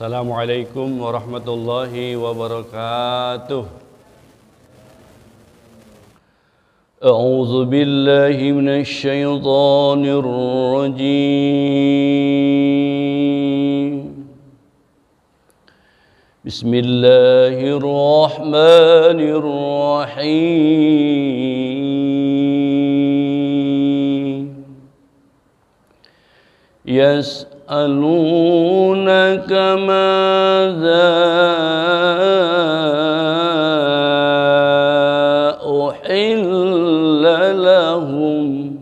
Assalamualaikum warahmatullahi wabarakatuh. A'udzu billahi minasy syaithanir rajim. Bismillahirrahmanirrahim. Yas'alunaka madza uhilla lahum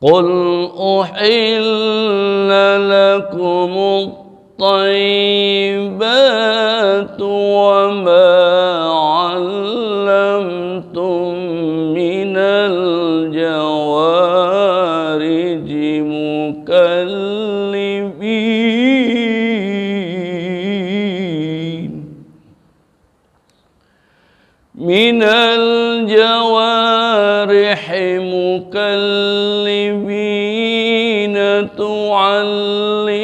qul uhilla lakumut tayyibatu wa ma 'allamtum minal jawariji مكلبين تعلمونهن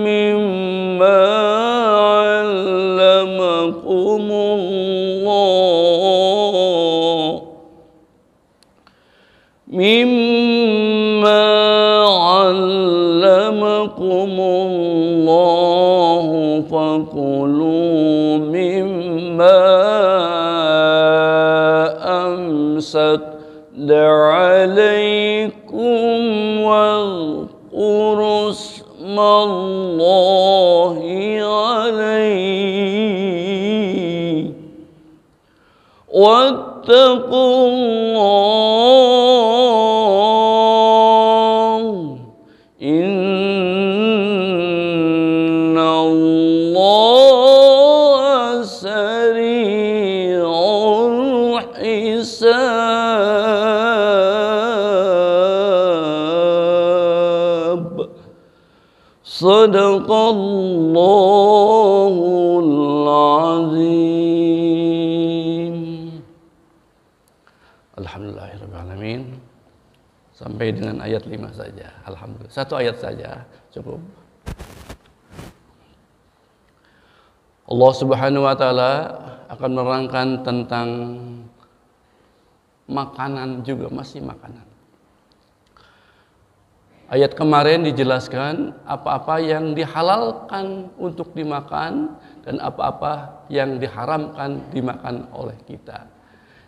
مما علمكم الله فكلوا مما أمسكن عليكم واذكروا اسم الله عليه واتقوا الله إن الله سريع الحساب صدق الله العظيم. Alhamdulillahirrahmanirrahim. Sampai dengan ayat 5 saja. Alhamdulillah. Satu ayat saja cukup. Allah Subhanahu wa taala akan menerangkan tentang makanan juga, masih makanan. Ayat kemarin dijelaskan apa-apa yang dihalalkan untuk dimakan dan apa-apa yang diharamkan dimakan oleh kita.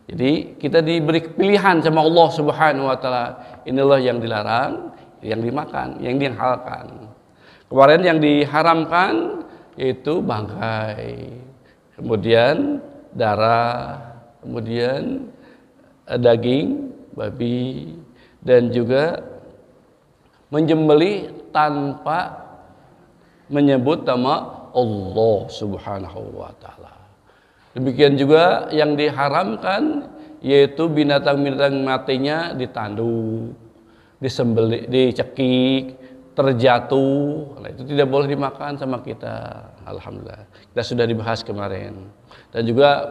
Jadi kita diberi pilihan sama Allah Subhanahu wa taala. Inilah yang dilarang, yang dimakan, yang dihalalkan. Kemarin yang diharamkan yaitu bangkai, kemudian darah, kemudian daging babi, dan juga menyembelih tanpa menyebut nama Allah Subhanahu wa taala. Demikian juga yang diharamkan yaitu binatang-binatang matinya ditanduk, disembelih, dicekik, terjatuh. Nah, itu tidak boleh dimakan sama kita. Alhamdulillah. Kita sudah dibahas kemarin. Dan juga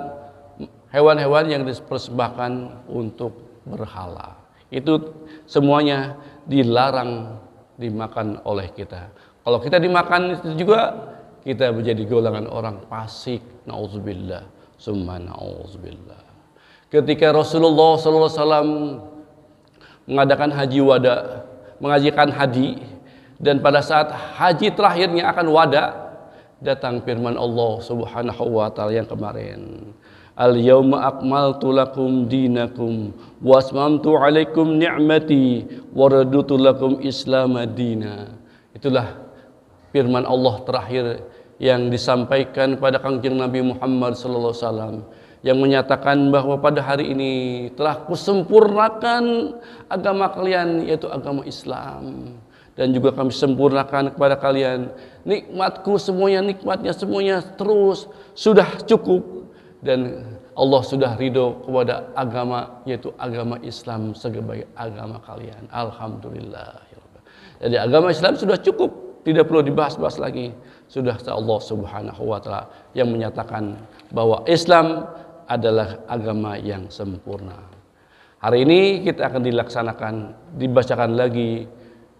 hewan-hewan yang dipersembahkan untuk berhala. Itu semuanya dilarang dimakan oleh kita. Kalau kita dimakan itu juga kita menjadi golongan orang fasik. Nauzubillah. Summa na'udzubillah. Ketika Rasulullah SAW mengadakan haji wada, mengajikan haji, dan pada saat haji terakhirnya akan wada, datang firman Allah Subhanahu wa taala yang kemarin, al-yauma akmaltu lakum dinakum wa atmamtu alaikum ni'mati wa raditu lakum islam madina. Itulah firman Allah terakhir yang disampaikan pada Kangjeng Nabi Muhammad sallallahu alaihi wasallam, yang menyatakan bahwa pada hari ini telah kusempurnakan agama kalian, yaitu agama Islam, dan juga kami sempurnakan kepada kalian nikmatku semuanya, nikmatnya semuanya terus sudah cukup, dan Allah sudah ridho kepada agama, yaitu agama Islam sebagai agama kalian. Alhamdulillah. Jadi agama Islam sudah cukup, tidak perlu dibahas-bahas lagi. Sudah Allah Subhanahu wa taala yang menyatakan bahwa Islam adalah agama yang sempurna. Hari ini kita akan dilaksanakan, dibacakan lagi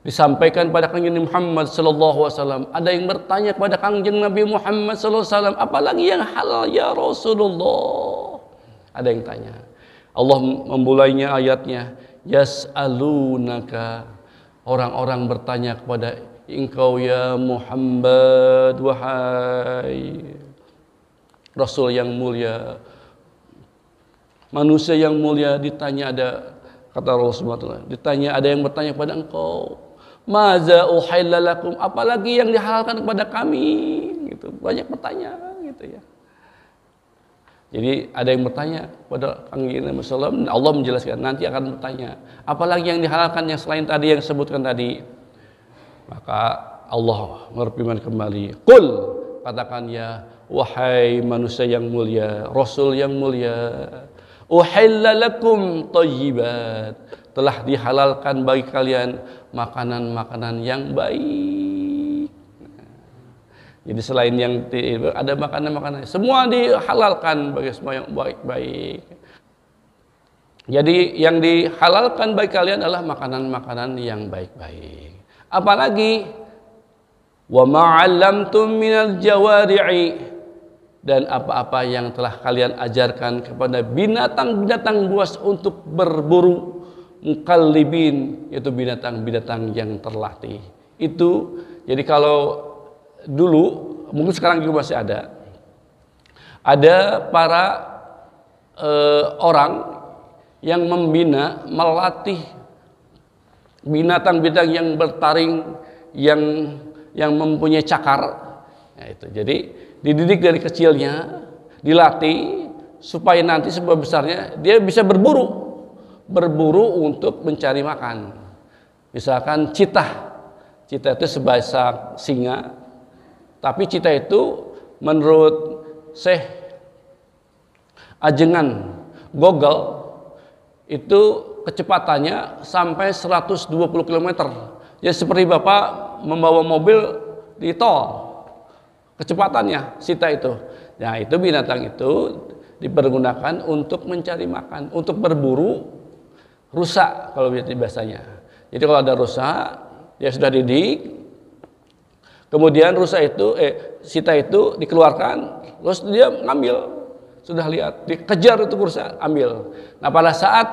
disampaikan pada kanjeng Muhammad sallallahu alaihi wasallam. Ada yang bertanya kepada kanjeng Nabi Muhammad sallallahu alaihi wasallam, apalagi yang halal ya Rasulullah? Ada yang tanya. Allah memulainya ayatnya, yas'alunaka. Orang-orang bertanya kepada engkau ya Muhammad, wahai Rasul yang mulia, manusia yang mulia. Ditanya, ada kata Rasulullah, ditanya, ada yang bertanya kepada engkau, maza uhilla lakum, apalagi yang dihalalkan kepada kami, gitu. Banyak pertanyaan gitu ya. Jadi ada yang bertanya kepada Nabi Muhammad, Allah menjelaskan nanti akan bertanya, apalagi yang dihalalkan yang selain tadi yang disebutkan tadi. Maka Allah berfirman kembali, qul, katakan ya wahai manusia yang mulia, Rasul yang mulia, uhilla lakum thayyibat, telah dihalalkan bagi kalian makanan-makanan yang baik. Jadi selain yang ada makanan-makanan, semua dihalalkan bagi semua yang baik-baik. Jadi yang dihalalkan bagi kalian adalah makanan-makanan yang baik-baik. Apalagi wa ma'allamtum minal jawari'i, dan apa-apa yang telah kalian ajarkan kepada binatang-binatang buas untuk berburu, mukallibin, yaitu binatang-binatang yang terlatih. Itu jadi kalau dulu, mungkin sekarang juga masih ada para orang yang membina, melatih binatang-binatang yang bertaring, yang mempunyai cakar. Nah, itu. Jadi dididik dari kecilnya, dilatih supaya nanti sebab besarnya dia bisa berburu untuk mencari makan. Misalkan citah itu sebahasa singa, tapi citah itu menurut Syekh Ajengan Gogol itu kecepatannya sampai 120 km. Ya seperti Bapak membawa mobil di tol, kecepatannya citah itu. Nah, itu binatang itu dipergunakan untuk mencari makan, untuk berburu rusa kalau biasanya. Jadi kalau ada rusa, dia sudah didik, kemudian rusa itu citah itu dikeluarkan, terus dia ngambil, sudah lihat, dikejar itu rusa, ambil. Nah, pada saat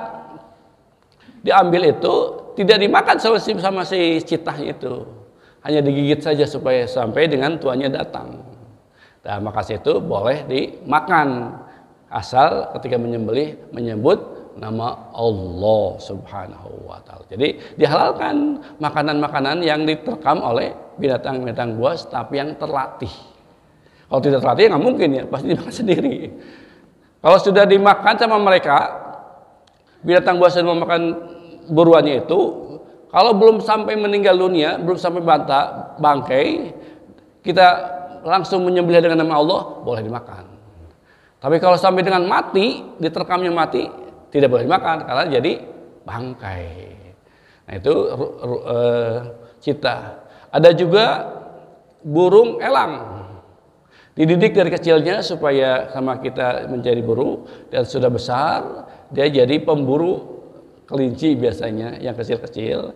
diambil itu tidak dimakan sama si citah itu, hanya digigit saja supaya sampai dengan tuannya datang. Nah, maka itu boleh dimakan asal ketika menyembelih menyebut nama Allah Subhanahu wa taala. Jadi dihalalkan makanan-makanan yang diterkam oleh binatang-binatang buas tapi yang terlatih. Kalau tidak terlatih nggak mungkin ya, pasti dimakan sendiri. Kalau sudah dimakan sama mereka, binatang buas yang memakan buruannya itu, kalau belum sampai meninggal dunia, belum sampai bangkai, kita langsung menyembelih dengan nama Allah, boleh dimakan. Tapi kalau sampai dengan mati, diterkamnya mati, tidak boleh dimakan karena jadi bangkai. Nah, itu citah. Ada juga burung elang. Dididik dari kecilnya supaya sama kita menjadi burung, dan sudah besar dia jadi pemburu kelinci biasanya yang kecil-kecil.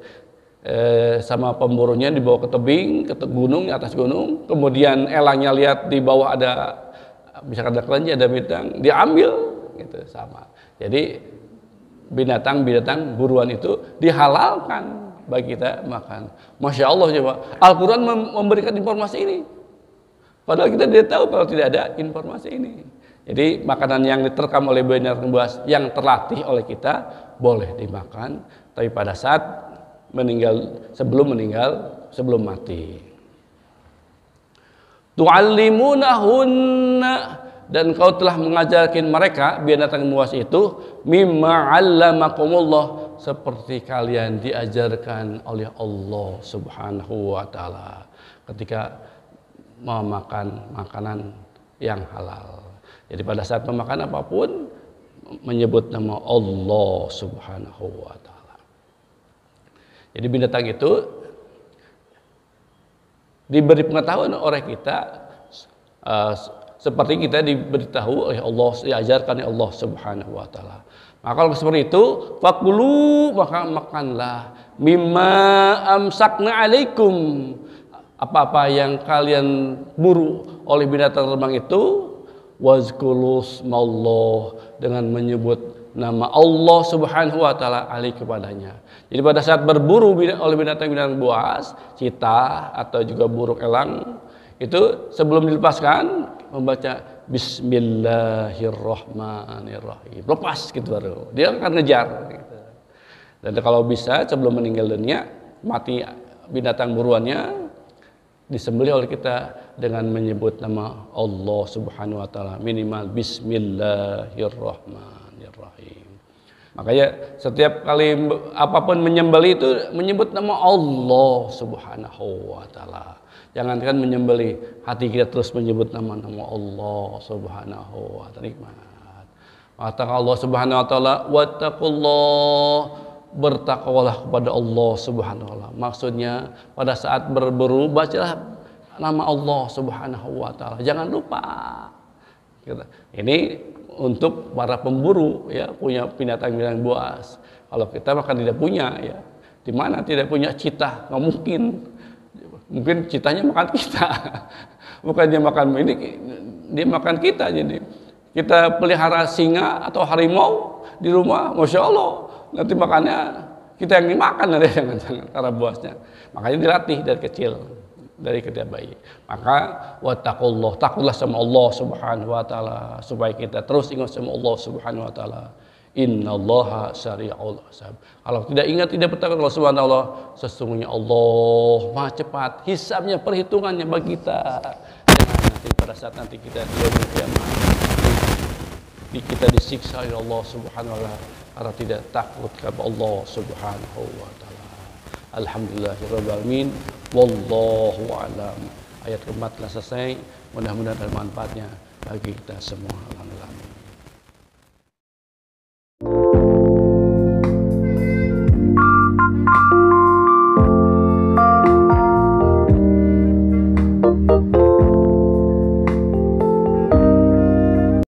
Sama pemburunya dibawa ke tebing, ke gunung, atas gunung, kemudian elangnya lihat di bawah ada, misalkan ada kelinci, ada bintang, diambil gitu sama. Jadi binatang-binatang buruan itu dihalalkan bagi kita makan. Masya Allah, coba Al-Quran memberikan informasi ini, padahal kita tidak tahu kalau tidak ada informasi ini. Jadi makanan yang diterkam oleh binatang buas yang terlatih oleh kita boleh dimakan, tapi pada saat sebelum mati. Tu'allimunahunna, dan kau telah mengajarkan mereka binatang buas itu mimma 'allamakumullah, seperti kalian diajarkan oleh Allah Subhanahu wa taala ketika memakan makanan yang halal. Jadi pada saat memakan apapun menyebut nama Allah Subhanahu wa taala. Jadi binatang itu diberi pengetahuan oleh kita, seperti kita diberitahu oleh Allah, diajarkan oleh Allah Subhanahu wa taala. Maka kalau seperti itu, fakulu, maka makanlah mimma amsakna alaikum, apa-apa yang kalian buru oleh binatang terbang itu, wazkurus mallah, dengan menyebut nama Allah Subhanahu wa taala alaihi kepadanya. Jadi pada saat berburu oleh binatang-binatang buas, citah atau juga burung elang, itu sebelum dilepaskan membaca Bismillahirrahmanirrahim. Lepas gitu baru. Dia akan ngejar gitu. Dan kalau bisa sebelum meninggal dunia, mati binatang buruannya, disembelih oleh kita dengan menyebut nama Allah Subhanahu wa taala, minimal Bismillahirrahmanirrahim. Makanya setiap kali apapun menyembelih itu menyebut nama Allah Subhanahu wa taala. Jangankan menyembelih, hati kita terus menyebut nama-nama Allah Subhanahu wa taala. Nikmat. Kata Allah Subhanahu wa taala, wattaqullah, bertakwalah kepada Allah Subhanahu wa taala. Maksudnya pada saat berburu bacalah nama Allah Subhanahu wa taala. Jangan lupa. Ini untuk para pemburu ya, punya binatang-binatang buas. Kalau kita makan tidak punya ya. Di mana tidak punya citah? Nggak mungkin. Mungkin citanya makan kita. Bukan dia makan ini, dia makan kita. Jadi kita pelihara singa atau harimau di rumah, masya Allah, nanti makannya kita yang dimakan ada jangan-jangan karena buasnya. Makanya dilatih dari kecil, dari ketika bayi. Maka wattaqullah, takutlah sama Allah Subhanahu wa taala, supaya kita terus ingat sama Allah Subhanahu wa taala. Innallaha sari'ul hisab. Kalau tidak ingat, tidak bertakwa Allah Subhanahu wa taala, sesungguhnya Allah Maha cepat hisabnya, perhitungannya bagi kita. Jangan nanti pada saat nanti kita di yaumul kiamat kita disiksa oleh Allah Subhanahu wa taala karena tidak takut kepada Allah Subhanahu wa taala. Alhamdulillahirabbil alamin. Wallahu a'lam. Ayat keempat telah selesai. Mudah-mudahan ada manfaatnya bagi kita semua. Alhamdulillah.